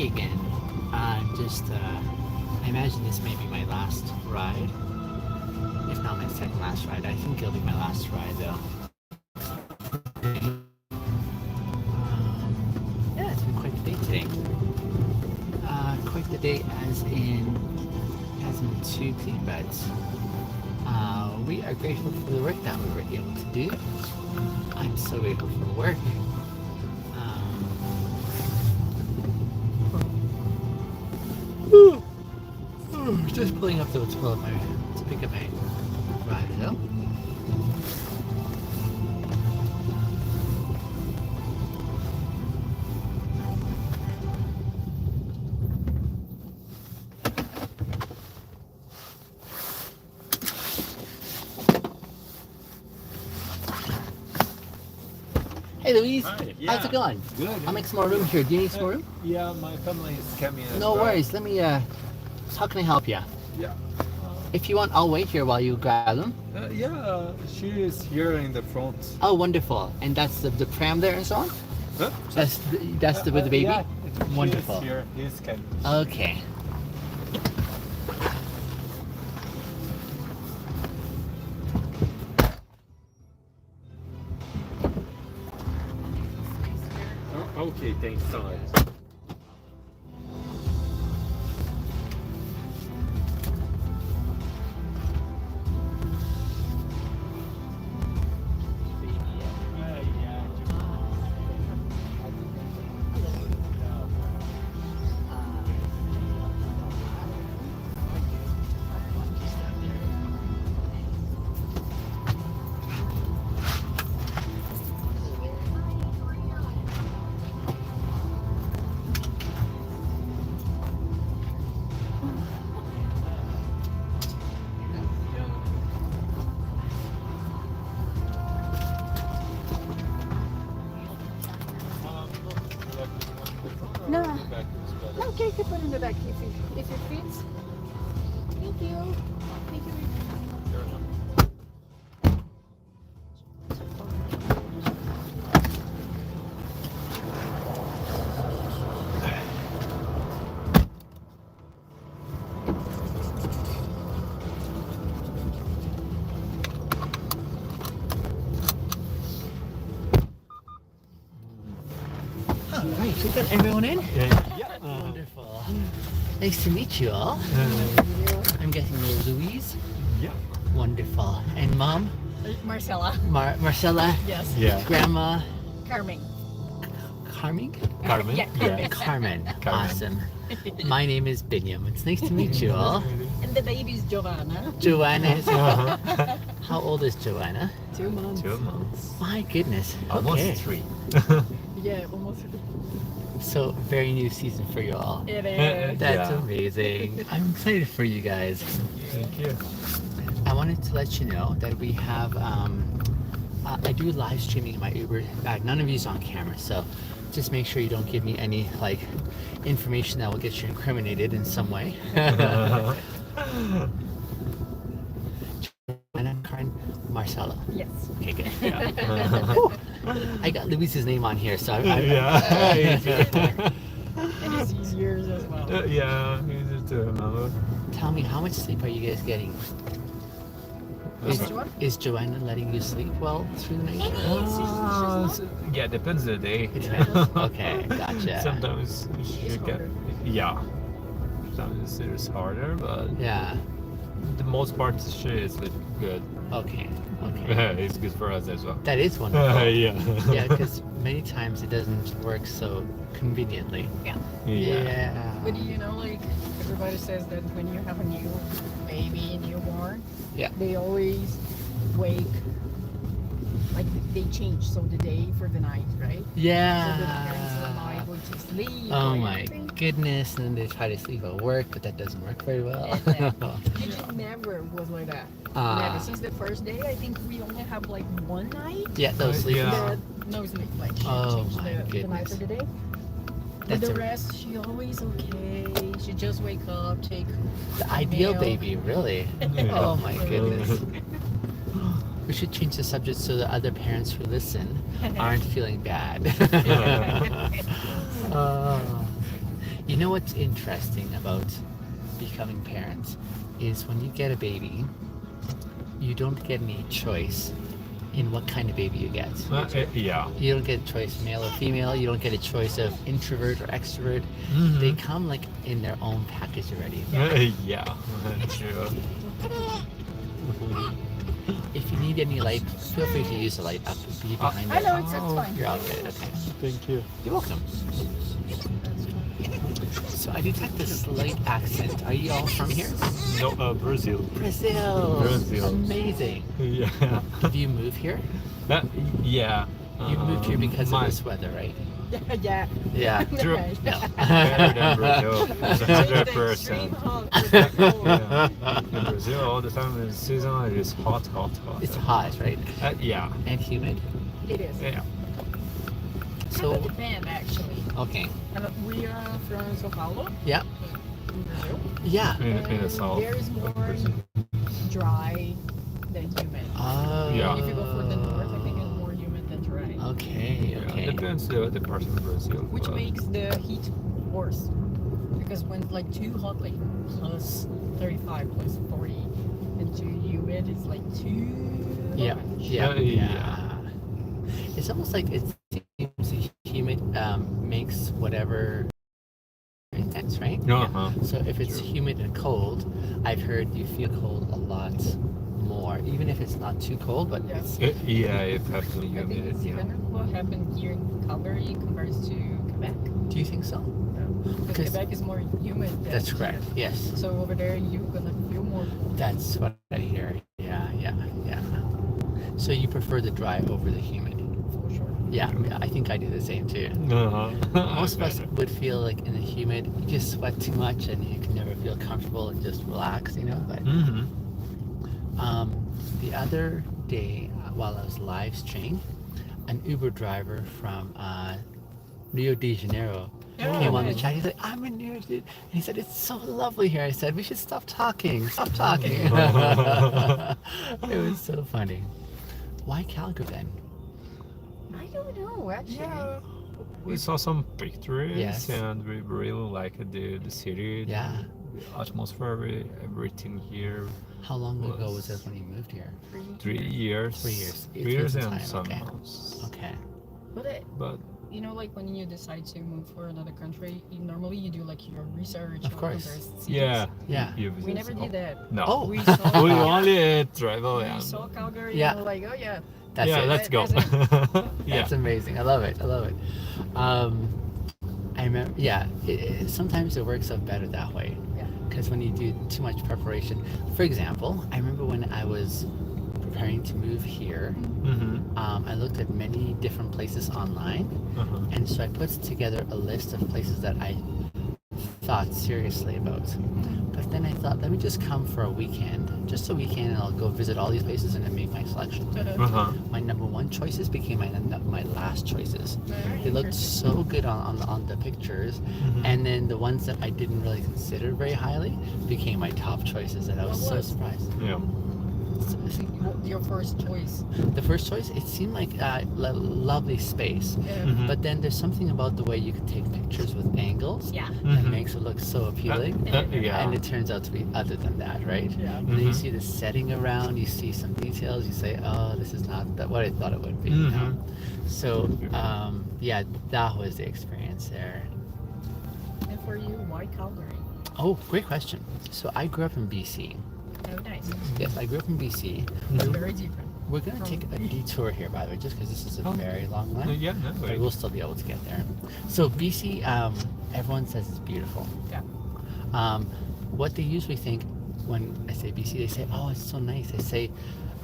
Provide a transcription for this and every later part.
Craig, and I imagine this may be my last ride, if not my second last ride. I think it'll be my last ride though. Yeah, it's been quite the day today. Quite the day as in two clean beds. We are grateful for the work that we were able to do. I'm so grateful for the work. Just pulling up though to pick up my rider though. Hey Louise, Hi, how's it going? Good. I'll make some more room here. Do you need some more room? Yeah, my family is coming. No worries. Let me, how can I help you? Yeah. If you want, I'll wait here while you grab them. Yeah, she is here in the front. Oh, wonderful. And that's the pram there and so on? Huh? That's the with the baby? Yeah, Wonderful. She is here. He's coming. Okay. Oh, okay, thanks so much. No, okay, you can put it in the back if it fits. Thank you. Thank you. All right, we got everyone in? Yeah. Wonderful. Nice to meet you all. I'm guessing you're Louise. Yeah. Wonderful. And Mom? Marcella. Marcella? Yes. Yeah. Grandma? Carmen. Carmen? Carmen? Yeah. Carmen. Awesome. My name is Binyam. It's nice to meet you all. And the baby's Giovanna. Joanna is... How old is Joanna? 2 months. 2 months. My goodness. Almost Okay. 3. Yeah, almost. So, very new season for you all. It is. That's Yeah. amazing. I'm excited for you guys. Thank you. I wanted to let you know that we have, I do live streaming in my Uber. None of you's on camera, so just make sure you don't give me any, like, information that will get you incriminated in some way. Anna, Karen, Marcella. Yes. Okay, good. I got Luis's name on here, so And it's yours as well. Yeah, easy to remember. Tell me, how much sleep are you guys getting? Which one? Is Joanna letting you sleep well through the night? Yeah, depends on the day. It depends. Okay, gotcha. Sometimes you It's get, harder. yeah. Sometimes it's harder, but Yeah. the most part she is good. Okay. Okay. It's good for us as well. That is wonderful. Yeah. Yeah, because many times it doesn't work so conveniently. Yeah. Yeah. But you know, like, everybody says that when you have a new baby, newborn, Yeah. they always wake, like, they change, so the day for the night, right? So the parents are not Yeah. able to sleep. Oh or my anything. goodness. And then they try to sleep at work, but that doesn't work very well. It just never was like that. Ah. Never. Since the first day, I think we only have like one night. Yeah, those sleep. Yeah. No sleep. Like she Oh changed my the night goodness. for the day. But That's the a- rest, she always okay. She just wake up, take The ideal milk. baby, really. Yeah. Oh my goodness. We should change the subject so the other parents who listen aren't feeling bad. You know what's interesting about becoming parents is when you get a baby, you don't get any choice in what kind of baby you get. Yeah. You don't get a choice male or female. You don't get a choice of introvert or extrovert. Mhm. They come like in their own package already. Yeah. True. If you need any light, feel free to use the light up behind I you. know it's fine. You're all good. Okay. Thank you. You're welcome. So I detect a slight accent. Are you all from here? No, Brazil. Brazil. Brazil. Amazing. Yeah. Did you move here? Yeah. You moved here because my- of this weather, right? Yeah. Yeah. True. No. Better than Brazil. It's Extreme 100%. hot with the cold. Yeah. In Brazil, all the time in season, it is hot. It's hot, right? Yeah. And humid. It is. Yeah. So, Kind of depend actually. okay. We are from São Paulo, Yeah. in Brazil. Yeah. In the And south. there is of more Brazil. dry than humid. Oh. Yeah. If you go for the north, I think it's more humid than dry. Okay. Yeah, Okay. depends the part of Brazil. Which but- makes the heat worse. Because when it's like too hot, like plus 35, plus 40, and too humid, it's like too Yeah. much. Yeah. Yeah. Yeah. It's almost like it seems humid makes whatever intense, right? Uh-huh. So if it's True. humid and cold, I've heard you feel cold a lot more, even if it's not too cold. But Yes. Yeah, it's heavily I think humid. it's Yeah. kind of what happened here in Calgary compared to Quebec. do you think so? Because Because- Quebec is more humid. Than That's here. correct. Yes. So over there, you're gonna feel more cold. That's what I hear. Yeah. Yeah. Yeah. So you prefer the dry over the humid? For sure. Yeah. I think I do the same too. Uh-huh. Most of us would feel like in the humid, you just sweat too much and you can never feel comfortable and just relax, you know. But Mm-hmm. the other day, while I was live streaming, an Uber driver from Rio de Janeiro came on the chat. He's like, "I'm in Rio de," and he said, "It's so lovely here." I said, "We should stop talking. Stop talking." It was so funny. Why Calgary then? I don't know actually. Yeah. We saw some pictures Yes. and we really liked the city. Yeah. The atmosphere, everything here. How long ago was it when you moved here? 3 years. 3 years. It's 3 years been and some some time, okay. months. Okay. But You know, like when you decide to move for another country, normally you do like your research. Of on course. other cities. yeah. Yeah. You We visit never some- did that. No. Oh. We saw, We only travel we and saw Calgary. Yeah. And we're like, oh yeah. That's yeah, it. let's go. That's yeah. That's amazing. I love it. I love it. I remember, yeah, sometimes it works out better that way. Yeah. Because when you do too much preparation, for example, I remember when I was preparing to move here, Mm-hmm. I looked at many different places online, Uh-huh. and so I put together a list of places that I thought seriously about. But then I thought, let me just come for a weekend, just a weekend, and I'll go visit all these places and then make my selection. Uh-huh. My number one choices became my last choices. Very They looked interesting. so good on the pictures, Mhm. and then the ones that I didn't really consider very highly became my top choices, and I was What so was? surprised. Yeah. So, Your first choice. the first choice, it seemed like a lovely space, Yeah. Mhm. but then there's something about the way you can take pictures with angles Yeah. that Mhm. makes it look so appealing. Yeah. And it turns out to be other than that, right? Yeah. And then you Mhm. see the setting around, you see some details, you say, oh, this is not what I thought it would be. You know? So, yeah, that was the experience there. And for you, why Calgary? Oh, great question. So I grew up in BC. Oh, nice. Yes, I grew up in BC. It's Mhm. very different. We're going to take a detour here, by the way, just because this is a Oh. very long line. Yeah, no, But wait. we'll still be able to get there. So BC, everyone says it's beautiful. Yeah. What they usually think when I say BC, they say, oh, it's so nice. I say,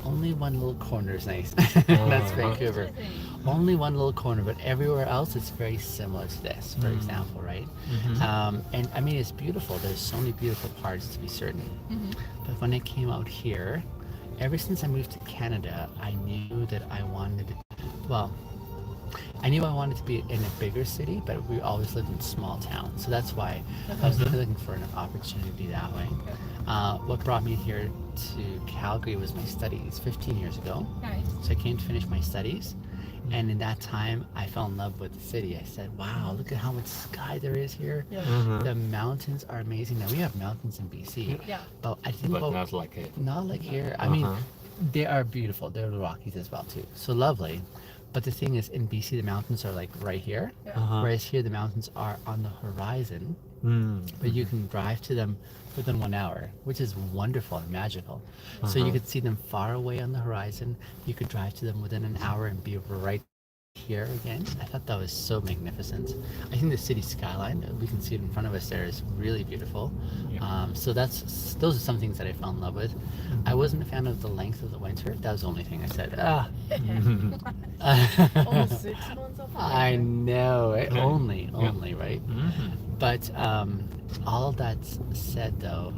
only one little corner is nice. That's Vancouver. Interesting. Only one little corner, but everywhere else it's very similar to this, for example, right? Mhm. And I mean, it's beautiful. There's so many beautiful parts, to be certain. Mhm. But when I came out here, ever since I moved to Canada, I knew that I wanted, well, I knew I wanted to be in a bigger city, but we always lived in small towns. So that's why I was looking for an opportunity that way. What brought me here to Calgary was my studies 15 years ago. Nice. So I came to finish my studies. And in that time, I fell in love with the city. I said, wow, look at how much sky there is here. Yeah. The mountains are amazing. Now, we have mountains in BC, Yeah. but I think But not like it. not like here. I mean, they are beautiful. They're the Rockies as well, too. So lovely. But the thing is, in BC, the mountains are like right here, Yeah. whereas here, the mountains are on the horizon, Mm. but you can drive to them within 1 hour, which is wonderful and magical. So you could see them far away on the horizon. You could drive to them within an hour and be right here again. I thought that was so magnificent. I think the city skyline, we can see it in front of us there, is really beautiful. Yeah. So those are some things that I fell in love with. I wasn't a fan of the length of the winter. That was the only thing I said. Almost 6 months of I winter. know it. Yeah. Only, right? Mhm. But all that said, though,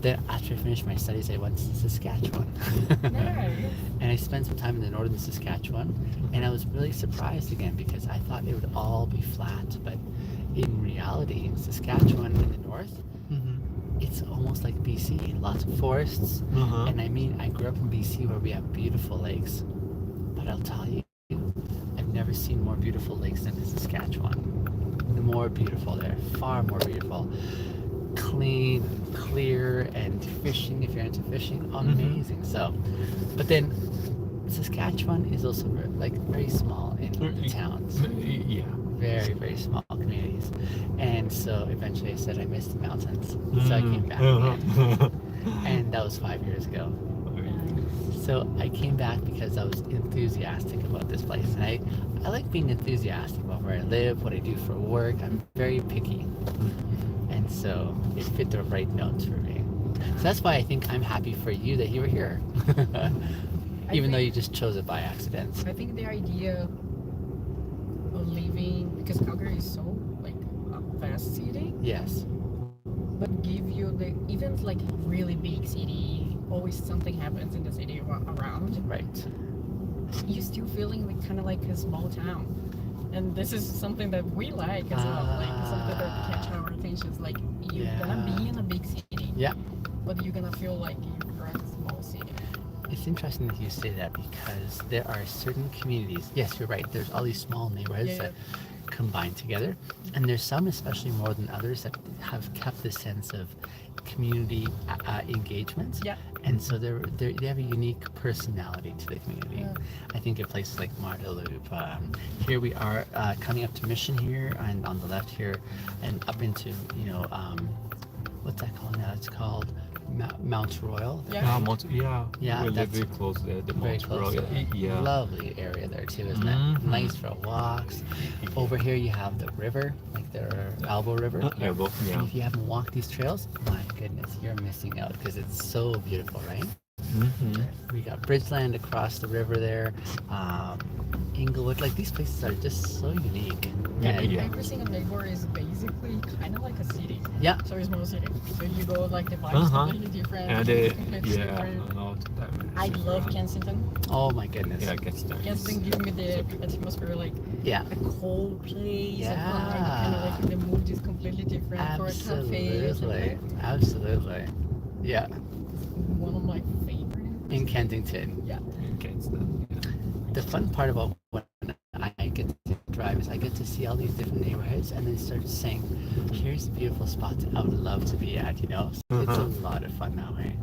then after I finished my studies, I went to Saskatchewan, Nice. and I spent some time in the northern Saskatchewan, and I was really surprised again because I thought it would all be flat, but in reality, in Saskatchewan in the north, it's almost like BC. Lots of forests, and I mean, I grew up in BC where we have beautiful lakes, but I'll tell you, I've never seen more beautiful lakes than in Saskatchewan. More beautiful there, far more beautiful. Clean, clear, and fishing, if you're into fishing, amazing. So, but then Saskatchewan is also very small in the towns, Yeah. very, very small communities. And so eventually I said I missed the mountains, so I came back again. And that was 5 years ago. So I came back because I was enthusiastic about this place, and I like being enthusiastic about where I live, what I do for work. I'm very picky, and so it fit the right notes for me. So that's why I think I'm happy for you that you were here, even though you just chose it by accident. I think the idea of leaving, because Calgary is so like a vast city, Yes. but give you the even like really big city, always something happens in the city around. Right. You still feeling like kind of like a small town, and this is something that we like as well. Like something that catch our attention is like you're gonna be in a big city, Yeah. but you're gonna feel like you're in a small city. It's interesting that you say that because there are certain communities. Yes, you're right. There's all these small neighborhoods Yeah. that combine together, and there's some, especially more than others, that have kept this sense of community engagement. Yeah. And so they have a unique personality to the community. Yeah. I think in places like Marteloup, here we are coming up to Mission here, and on the left here, and up into what's that called now? It's called Mount Royal. Yeah. Yeah, We live that's very close there. The very Mount close. Royal. Yeah. Lovely area there too, isn't it? Mhm. Nice for walks. Over here you have the river, like the Elbow River. Elbow, yeah. And if you haven't walked these trails, my goodness, you're missing out because it's so beautiful, right? We got Bridgeland across the river there, Inglewood. Like these places are just so unique. And Yeah. Every single neighbor is basically kind of like a city. yeah, So it's small city. So you go like the vibes Uh-huh. completely different. And completely yeah, different. a lot of them. I love Kensington. oh my goodness. Yeah, gets there. Kensington gives me the atmosphere like Yeah, a cold place. Yeah. And kind of like the mood is completely different for a cafe. Or absolutely, something. absolutely. Yeah, One of my favorite. in Kensington. Yeah. Gets there. The fun part about when I get to drive is I get to see all these different neighborhoods and then start saying, here's a beautiful spot I would love to be at, So it's a lot of fun that way.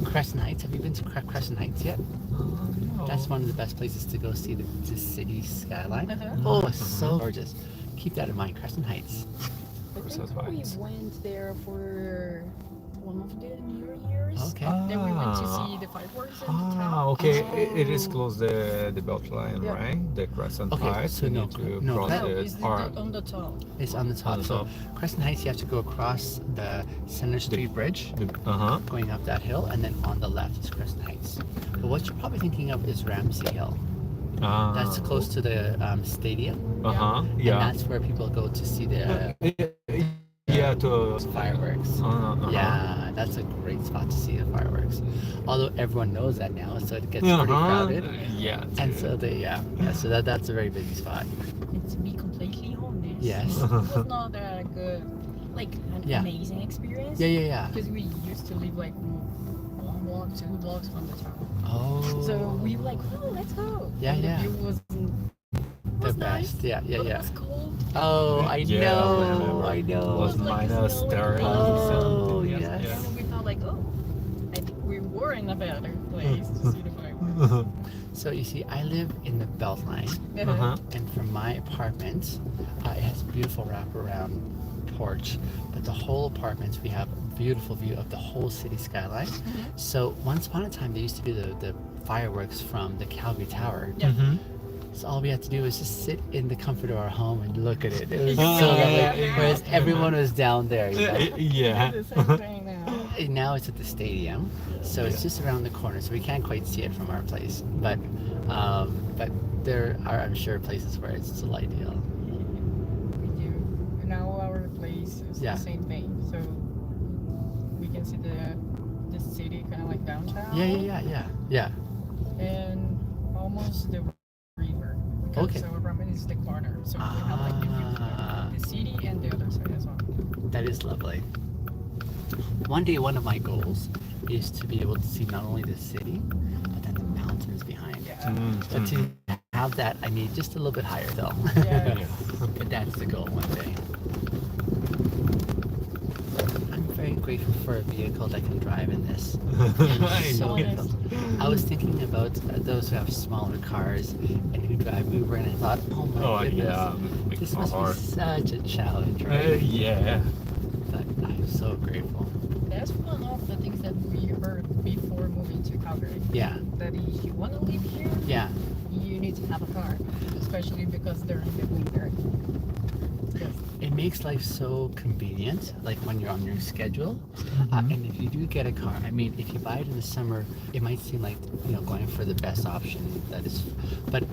Crescent Heights, have you been to Crescent Heights yet? No. That's one of the best places to go see the city skyline. Uh-huh. Oh, it's so gorgeous. Keep that in mind, Crescent Heights. I Crescent think we Heights. went there for one of the New Year's. Okay. Then we went to see the fireworks in the town. Okay. It is Oh. close the belt line, Yeah. right? The Crescent Okay, Heights. so You no, need to no, cross No, the it's park. on the top. It's on the top. On the So top. Crescent Heights, you have to go across the Center Street Bridge, going up that hill, and then on the left is Crescent Heights. But what you're probably thinking of is Ramsey Hill. That's close to the stadium, and Yeah. that's where people go to see the Yeah. To. fireworks. Yeah, that's a great spot to see the fireworks. Although everyone knows that now, so it gets pretty crowded. Yeah. And so so that's a very busy spot. And to be completely honest, Yes. it was not a good, like an Yeah. amazing experience. Yeah. Because we used to live like walk 2 blocks from the town. Oh. So we were like, oh, let's go. Yeah, and yeah. The view the was best. nice. Yeah, yeah, But yeah. it was cold. Oh, I Yeah, know. I it know. was like minus snowing. 30 Oh, something. yes. And we thought like, oh, I think we were in a better place to see the fireworks. So you see, I live in the Beltline, Uh-huh. and from my apartment, it has a beautiful wraparound porch. But the whole apartment, we have a beautiful view of the whole city skyline. So once upon a time, they used to do the fireworks from the Calgary Tower. Yeah. Mhm. So all we had to do was just sit in the comfort of our home and look at it. It was Oh, so yeah, lovely. yeah, yeah. Whereas everyone was down there. You know? Yeah. The same thing now. And now it's at the stadium, so it's just around the corner, so we can't quite see it from our place. But there are, I'm sure, places where it's still ideal. We do. And now our place is Yeah. the same thing. So we can see the city kind of like downtown. Yeah. And almost the river. Because Okay. our apartment is the corner. So we have like the view Ah. of the city and the other side as well. That is lovely. One day, one of my goals is to be able to see not only the city, but then the mountains behind it. Yeah. So to have that, I need just a little bit higher though. Yeah. But that's the goal one day. I'm very grateful for a vehicle that can drive in this. I So know. difficult. I was thinking about those who have smaller cars and who drive Uber, and I thought, oh my Oh, goodness, yeah. this It's must hard. be such a challenge, right? Yeah. But I'm so grateful. That's one of the things that we heard before moving to Calgary. Yeah, That if you want to live here, yeah. you need to have a car. Especially because they're in the winter. Yes. It makes life so convenient, like when you're on your schedule. And if you do get a car, I mean, if you buy it in the summer, it might seem like, going for the best option. That is, but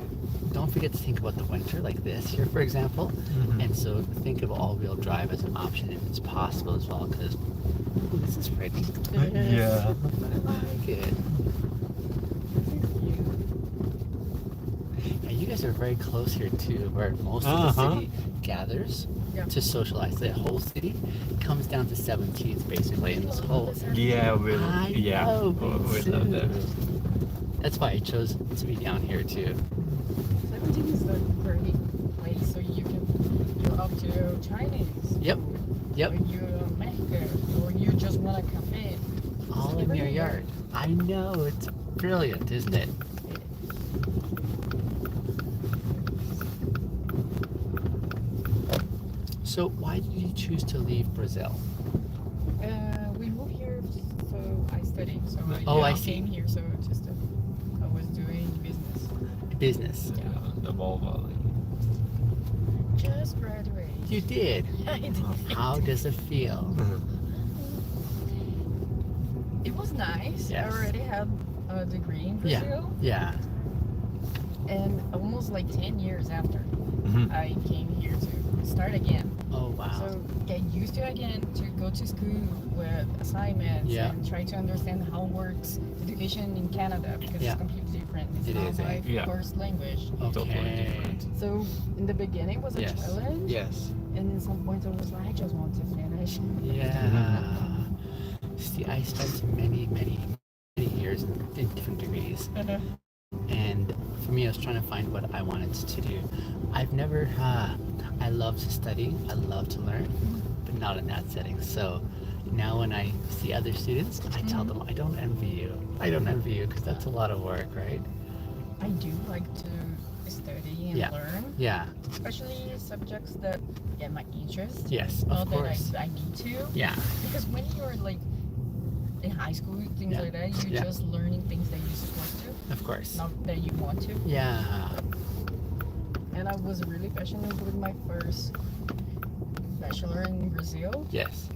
don't forget to think about the winter, like this here, for example. And so think of all-wheel drive as an option if it's possible as well, because this is pretty. Yeah. I like it. Yeah, you guys are very close here too, where most of the city gathers Yeah. to socialize. The whole city comes down to 17th basically in this whole. Yeah, we I know, me we love that. too. That's why I chose to be down here too. 17 is a great place, so you're up to Chinese. Yep. Yep. Or you're Mexican, or you just want a cafe. All in your yard. I know, it's brilliant, isn't it? So why did you choose to leave Brazil? We moved here, so I studied. So I I see. came here, so just I was doing business. Business. Yeah, the Wall Valley. Just graduated. You did. I did. How does it feel? It was nice. Yes. I already had a degree in Brazil, Yeah. and almost like 10 years after, I came here to start again. Oh wow. So get used to again to go to school with assignments Yeah. and try to understand how works education in Canada because Yeah. it's completely different. It's It not is, eh? my Yeah. first language. Totally Okay. different. So in the beginning it was a Yes. challenge, Yes. and in some points I was like, I just want to finish. Yeah. See, I spent many years in different degrees, and for me, I was trying to find what I wanted to do. I've never. I love to study. I love to learn, but not in that setting. So now, when I see other students, I tell them, I don't envy you. I don't envy you because that's a lot of work, right? I do like to study and Yeah. learn, Yeah. especially subjects that get my interest. Yes. Not Of that course. I need to. Yeah. Because when you're like in high school, things Yeah. like that, you're Yeah. just learning things that you're supposed to, Of course. not that you want to. Yeah. And I was really passionate with my first bachelor in Brazil. Yes.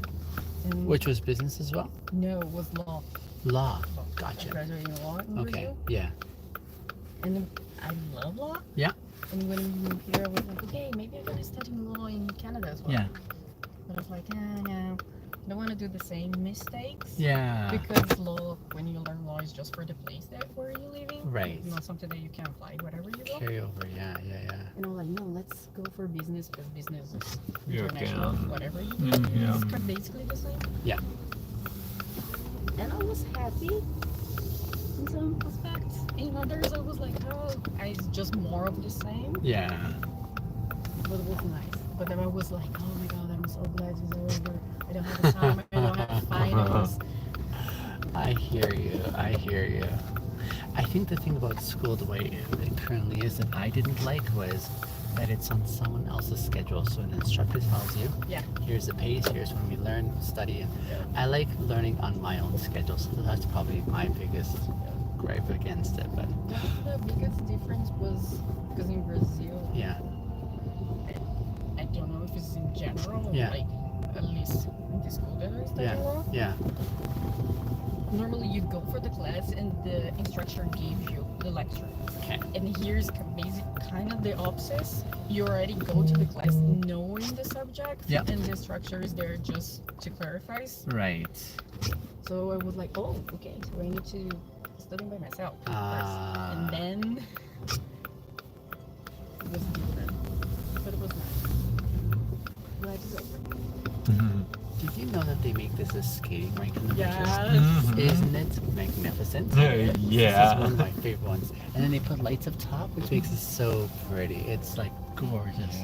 And Which was business as well. no, it was law. Law. I Gotcha. graduated in law in Okay. Brazil. Yeah. And I love law. Yeah. And when we moved here, I was like, okay, maybe I'm gonna study law in Canada as well. Yeah. But I was like, no, I don't want to do the same mistakes. Yeah. Because law, when you learn law, is just for the place that where you're living. Right. It's not something that you can apply wherever you go. Carry over. Yeah. And I'm like, no, let's go for business because business is You international. can. Whatever you do, Yeah. it's basically the same. Yeah. And I was happy, in some aspects. In others, I was like, oh, it's just more of the same. Yeah. But it was nice. But then I was like, oh my god, I'm so glad it's over. I don't have the time. I don't have finals. I hear you. I hear you. I think the thing about school the way it currently is that I didn't like was that it's on someone else's schedule. So an instructor tells you, Yeah. here's the pace, here's when we learn, study. I like learning on my own schedule. So that's probably my biggest gripe against it. But The biggest difference was because in Brazil, yeah. I don't know if it's in general, Yeah. like at least in the school that I studied Yeah. law. Yeah. Normally you go for the class and the instructor gives you the lecture. Okay. And here's kind of the opposite. You already go to the class knowing the subject, Yeah. and the instructor is there just to clarify. Right. So I was like, oh, okay, so I need to study by myself first. And then it was different. But it was nice. Glad it's over. Did you know that they make this a skating rink in the Yes. winters? Isn't it magnificent? This Yeah. is one of my favorite ones. And then they put lights up top, which makes it so pretty. It's like gorgeous.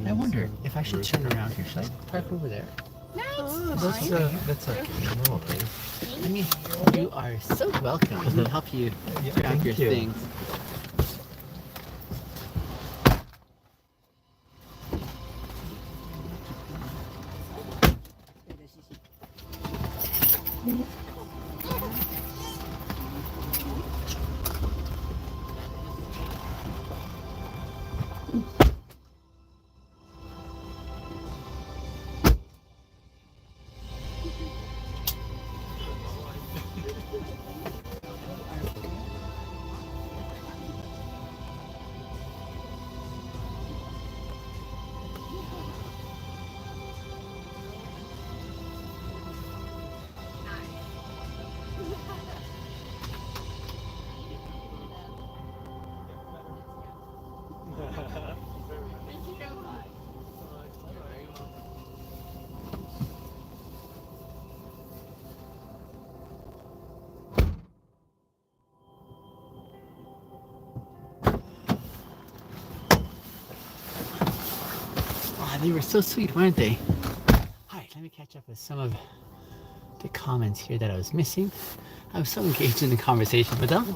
I wonder if I should turn around here. Should I park over there? That's okay. No worries. I mean, you are so welcome. Let me help you grab your thank you. things. They were so sweet, weren't they? Alright, let me catch up with some of the comments here that I was missing. I was so engaged in the conversation with them.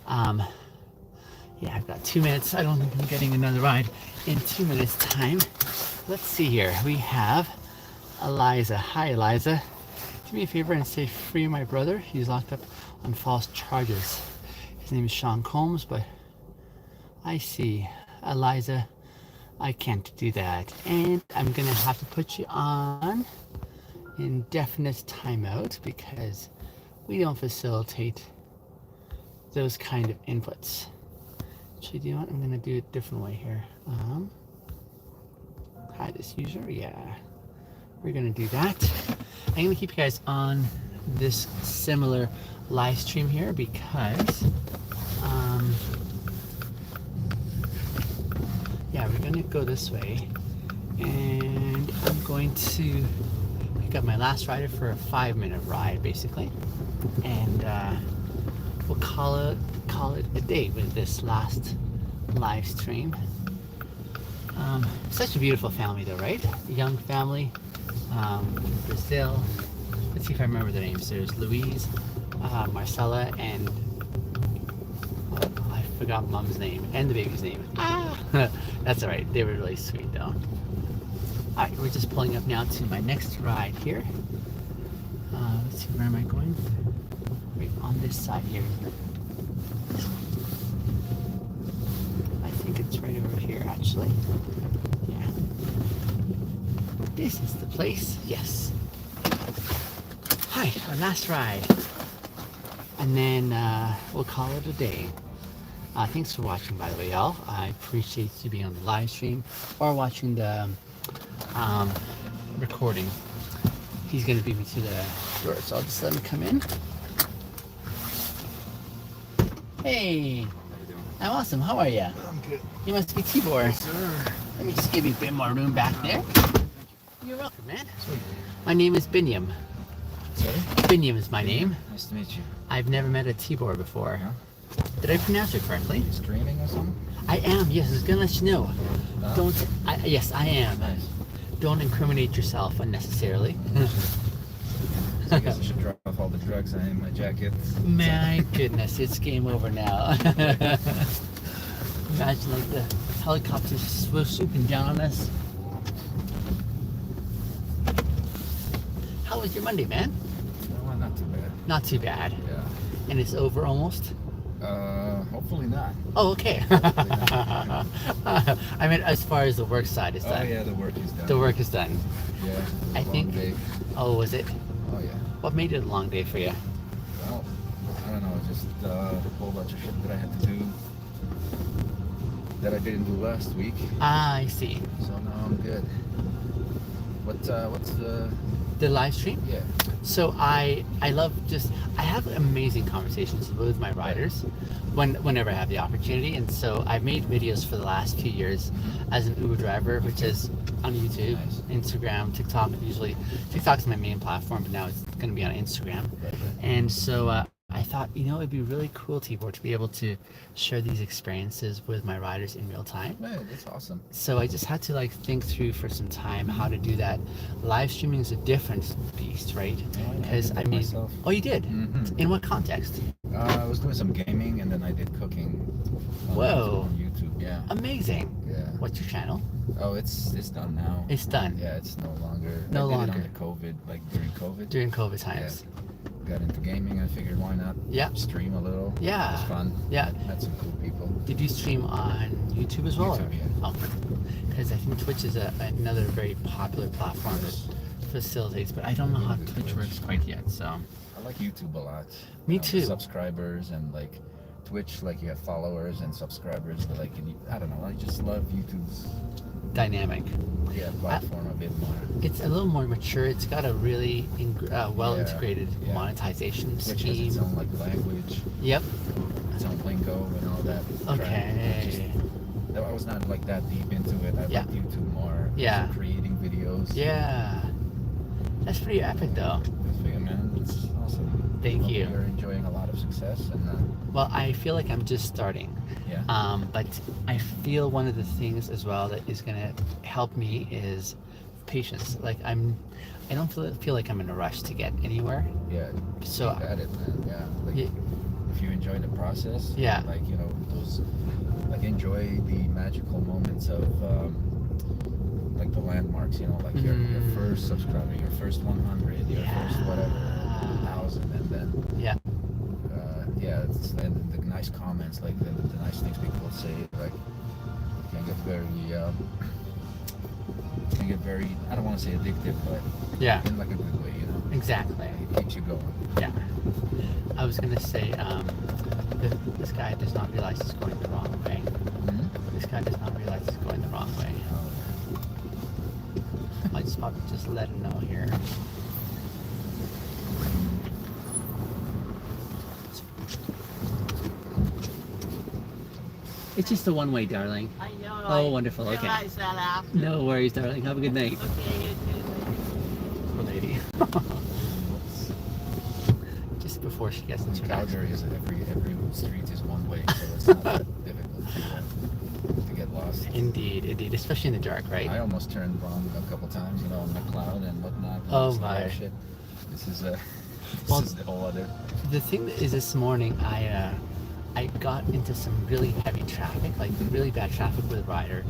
Yeah, I've got 2 minutes. I don't think I'm getting another ride in 2 minutes time. Let's see here. We have Eliza. Hi, Eliza. Do me a favor and say free my brother. He's locked up on false charges. His name is Sean Combs, but I see. Eliza, I can't do that. And I'm gonna have to put you on indefinite timeout because we don't facilitate those kind of inputs. Actually, do you know what? I'm gonna do it a different way here. Hi, this user. Yeah, we're gonna do that. I'm gonna keep you guys on this similar live stream here because yeah, we're gonna go this way, and I'm going to pick up my last rider for a 5-minute ride, basically, and we'll call it a day with this last live stream. Such a beautiful family, though, right? A young family, Brazil. Let's see if I remember the names. There's Louise, Marcella, and I forgot mom's name and the baby's name. That's all right. They were really sweet, though. All right, we're just pulling up now to my next ride here. Let's see, where am I going? Right on this side here. I think it's right over here, actually. Yeah. This is the place. Yes. Hi, our last ride. And then we'll call it a day. Thanks for watching, by the way, y'all. I appreciate you being on the live stream or watching the recording. He's gonna beat me to the door, so I'll just let him come in. Hey, I'm awesome. How are you? I'm good. You must be Tibor. Sir. Let me just give you a bit more room back there. You're welcome, man. My name is Binyam. Sorry? Biniam is my name. Nice to meet you. I've never met a Tibor before. Yeah. Did I pronounce it correctly? You streaming or something? I am, yes, I was gonna let you know. No. Yes, I am. Nice. Don't incriminate yourself unnecessarily. I guess I should drop off all the drugs in my jacket. My goodness, it's game over now. Imagine like the helicopter swooping down on us. How was your Monday, man? Well, not too bad. Not too bad. Yeah. And it's over almost? Hopefully not. Oh, okay. Hopefully not. I mean, as far as the work side is Oh done. yeah, the work is done. The work is done. Yeah. It was a I long think. day. Oh, was it? Oh yeah. What made it a long day for you? Well, I don't know, just a whole bunch of shit that I had to do that I didn't do last week. Ah, I see. So now I'm good. What's the The live stream? yeah? So I love I have amazing conversations with my riders whenever I have the opportunity, and so I've made videos for the last few years as an Uber driver, which is on YouTube, Nice. Instagram, TikTok. Usually TikTok's my main platform, but now it's going to be on Instagram. And so I thought, it'd be really cool, Tibor, to be able to share these experiences with my riders in real time. Man, that's awesome. So I just had to think through for some time how to do that. Live streaming is a different beast, right? Because I did it myself. oh, you did? Mhm. In what context? I was doing some gaming and then I did cooking. Whoa. On YouTube, yeah. Amazing. Yeah. What's your channel? Oh, it's done now. It's done. Yeah, it's no longer. No I did longer. it on the COVID, during COVID. During COVID times. Got into gaming. I figured why not? Yeah. Stream a little. Yeah. It was fun. Yeah. Met some cool people. Did you stream on YouTube as well? YouTube, yeah. Oh, because I think Twitch is another very popular platform that facilitates, but I don't know how Twitch works quite yet. So I like YouTube a lot. Me The too. Subscribers and Twitch, you have followers and subscribers, but I don't know. I just love YouTube's dynamic. platform a bit more. It's a little more mature. It's got a really well integrated Yeah. monetization Twitch has scheme. its own language, Yep. its own lingo, and all that. Okay. I was not that deep into it. I Yeah. like YouTube more. Yeah. So creating videos. Yeah. That's pretty epic, though. Yeah, man, it's awesome. Thank Hope you. You're enjoying a lot of success, and Well, I feel like I'm just starting. yeah. But I feel one of the things as well that is going to help me is patience. I don't feel like I'm in a rush to get anywhere. Yeah. So Keep at it, man. Yeah. Yeah. If you enjoy the process. Yeah. Those. Enjoy the magical moments of. The landmarks, your first subscriber, your first 100, your first whatever, 1,000, and then and the nice comments, the nice things people say, it can get very, I don't want to say addictive, but yeah, in a good way, exactly. It keeps you going. Yeah. I was gonna say, this guy does not realize he's going the wrong way. Mm-hmm. This guy does not realize he's going the wrong way. Oh, I just probably just let him know here. It's just a one-way, darling. I know. Oh, wonderful. Okay. Realize that after. No worries, darling. Have a good night. Okay, you too. Poor lady. Just before she gets into In an Calgary, every street is one way, so it's not that difficult to get lost. Indeed, especially in the dark, right? I almost turned wrong a couple times, on the cloud and whatnot. And Oh, it's like, my. shit. This is Well, this is the whole other. The thing is, this morning I got into some really heavy traffic, really bad traffic with a rider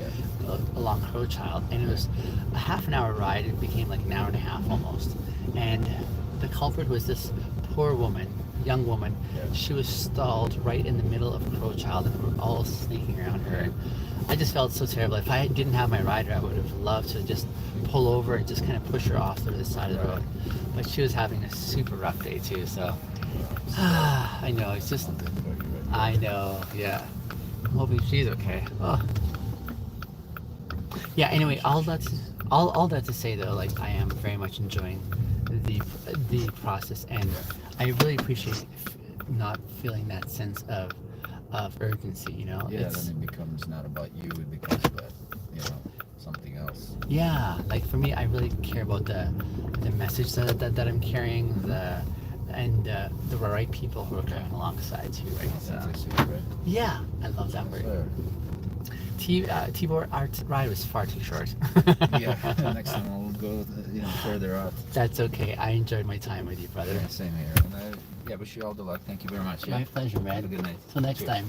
along Crowchild, and it was a half an hour ride. It became an hour and a half almost, and the culprit was this poor woman, young woman. Yeah. She was stalled right in the middle of Crowchild, and we were all sneaking around her. And I just felt so terrible. If I didn't have my rider, I would have loved to just pull over and just kind of push her off to the side of the road. But she was having a super rough day too, so I know, it's just, I know, yeah. I'm hoping she's okay. Oh. Yeah, anyway, all that to say though, I am very much enjoying the process, and I really appreciate not feeling that sense of urgency, Yeah, then it becomes not about you, it becomes about, something else. Yeah, like for me, I really care about the message that I'm carrying, and the right people who are coming alongside too, right? So, Authenticity, right? yeah, I love that word. Sure. Tibor, our ride was far too short. Yeah, next time we'll go, further out. That's okay. I enjoyed my time with you, brother. Yeah, same here. And I wish you all the luck. Thank you very much. Yeah. My pleasure, man. Have a good night. Till next Cheers. time.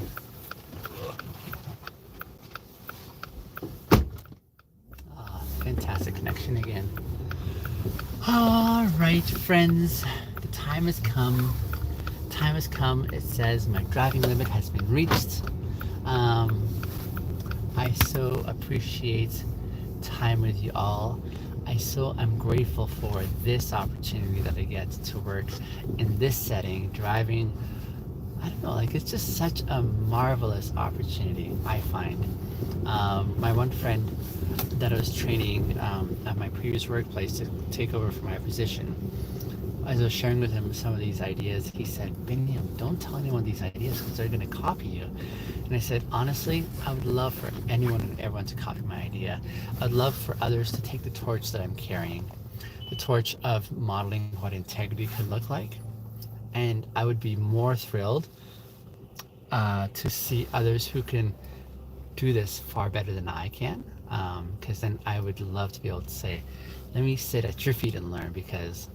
Fantastic connection again. All right, friends. The time has come. Time has come. It says my driving limit has been reached. I so appreciate time with you all. I'm grateful for this opportunity that I get to work in this setting, driving. I don't know, like it's just such a marvelous opportunity, I find. My one friend that I was training at my previous workplace to take over for my position, as I was sharing with him some of these ideas, he said, Biniam, don't tell anyone these ideas because they're going to copy you. And I said, honestly, I would love for anyone and everyone to copy my idea. I'd love for others to take the torch that I'm carrying, the torch of modeling what integrity could look like. And I would be more thrilled to see others who can do this far better than I can. Because then I would love to be able to say, let me sit at your feet and learn, because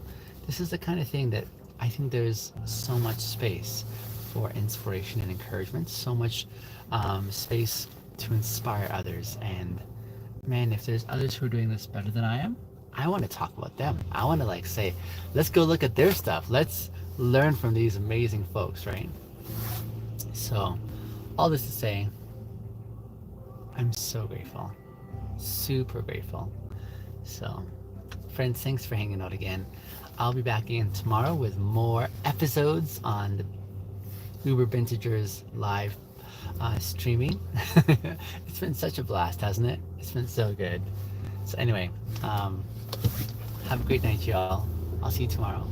this is the kind of thing that I think there's so much space for inspiration and encouragement, so much space to inspire others. And man, if there's others who are doing this better than I am, I want to talk about them. I want to say, let's go look at their stuff. Let's learn from these amazing folks, right? So all this to say, I'm so grateful, super grateful. So friends, thanks for hanging out again. I'll be back again tomorrow with more episodes on the Uber Bintegers live streaming. It's been such a blast, hasn't it? It's been so good. So anyway, have a great night, y'all. I'll see you tomorrow.